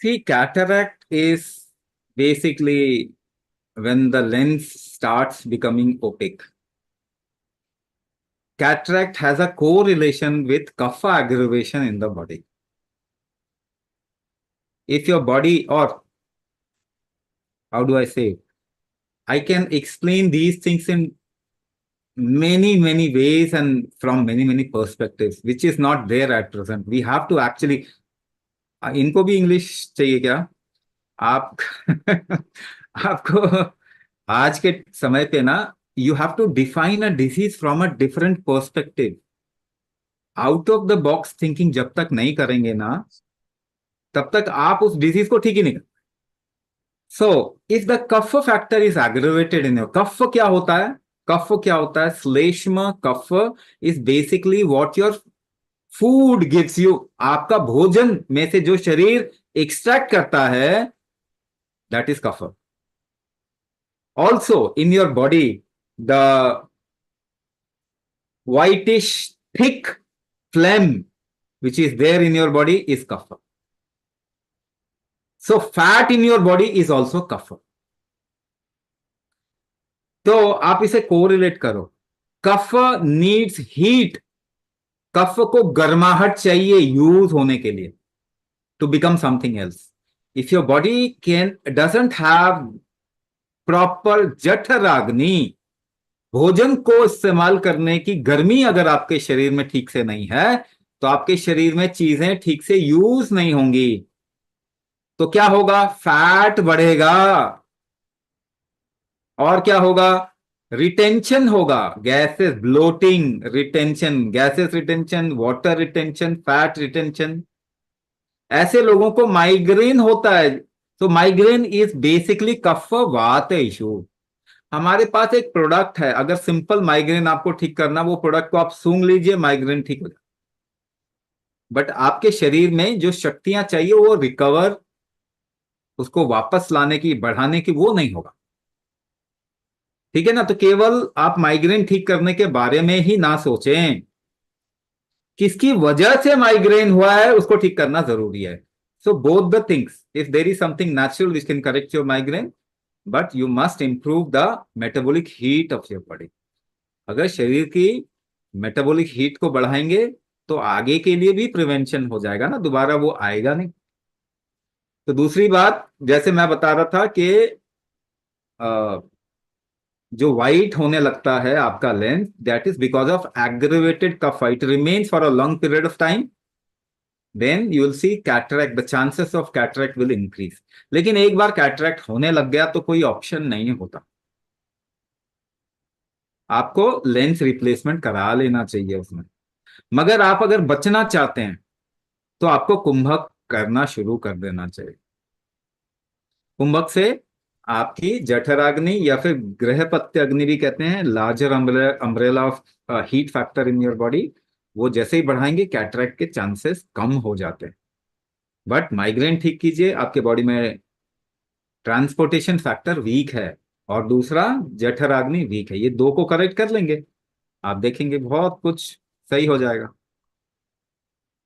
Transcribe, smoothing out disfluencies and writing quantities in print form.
See, cataract is basically when the lens starts becoming opaque. Cataract has a correlation with kapha aggravation in the body. If your body, or how do I say, I can explain these things in many ways and from many perspectives, which is not there at present. We have to actually, इनको भी English चाहिए क्या आप? आपको आज के समय पे ना, you have to define a disease from a different perspective. Out of the box thinking जब तक नहीं करेंगे ना, तब तक आप उस डिजीज को ठीक ही नहीं कर. So if the kapha factor is aggravated in your, कफ क्या होता है? कफ क्या होता है? श्लेष्म kapha is basically what your food gives you. आपका भोजन में से जो शरीर एक्सट्रैक्ट करता है, that is kapha. Also in your body, the whitish thick phlegm which is there in your body is kapha. So fat in your body is also kapha. तो आप इसे कोरिलेट करो. कफ नीड्स हीट. कफ को गर्माहट चाहिए यूज होने के लिए, to become something else. If your body can doesn't have proper जठराग्नि, भोजन को इस्तेमाल करने की गर्मी अगर आपके शरीर में ठीक से नहीं है, तो आपके शरीर में चीजें ठीक से यूज नहीं होंगी. तो क्या होगा? फैट बढ़ेगा. और क्या होगा? रिटेंशन होगा. Gases, bloating, retention, gases retention, water retention, fat retention. ऐसे लोगों को माइग्रेन होता है. तो माइग्रेन इज बेसिकली कफ वात इशू. हमारे पास एक प्रोडक्ट है, अगर सिंपल माइग्रेन आपको ठीक करना, वो प्रोडक्ट को आप सूंघ लीजिए, माइग्रेन ठीक हो जाए. बट आपके शरीर में जो शक्तियां चाहिए वो रिकवर, उसको वापस लाने की, बढ़ाने की, वो नहीं होगा. ठीक है ना? तो केवल आप माइग्रेन ठीक करने के बारे में ही ना सोचें, किसकी वजह से माइग्रेन हुआ है उसको ठीक करना जरूरी है. So both the things, if there is something natural which can correct your migraine, but you must improve the metabolic heat of your body. अगर शरीर की मेटाबॉलिक हीट को बढ़ाएंगे तो आगे के लिए भी प्रिवेंशन हो जाएगा ना, दोबारा वो आएगा नहीं. तो दूसरी बात, जैसे मैं बता रहा था कि जो वाइट होने लगता है आपका lens, that is because of aggravated cough. It remains for a long period of time, then you will see cataract. The chances of cataract will increase. लेकिन एक बार कैटरैक्ट होने लग गया तो कोई ऑप्शन नहीं होता, आपको लेंस रिप्लेसमेंट करा लेना चाहिए उसमें. मगर आप अगर बचना चाहते हैं तो आपको कुंभक करना शुरू कर देना चाहिए. कुंभक से आपकी जठराग्नि, या फिर गृहपत्य अग्नि भी कहते हैं, larger umbrella of heat factor in your body, वो जैसे ही बढ़ाएंगे कैटरैक्ट के चांसेस कम हो जाते हैं. बट माइग्रेन ठीक कीजिए, आपके बॉडी में ट्रांसपोर्टेशन फैक्टर वीक है और दूसरा जठराग्नि वीक है, ये दो को करेक्ट कर लेंगे, आप देखेंगे बहुत कुछ सही हो जाएगा.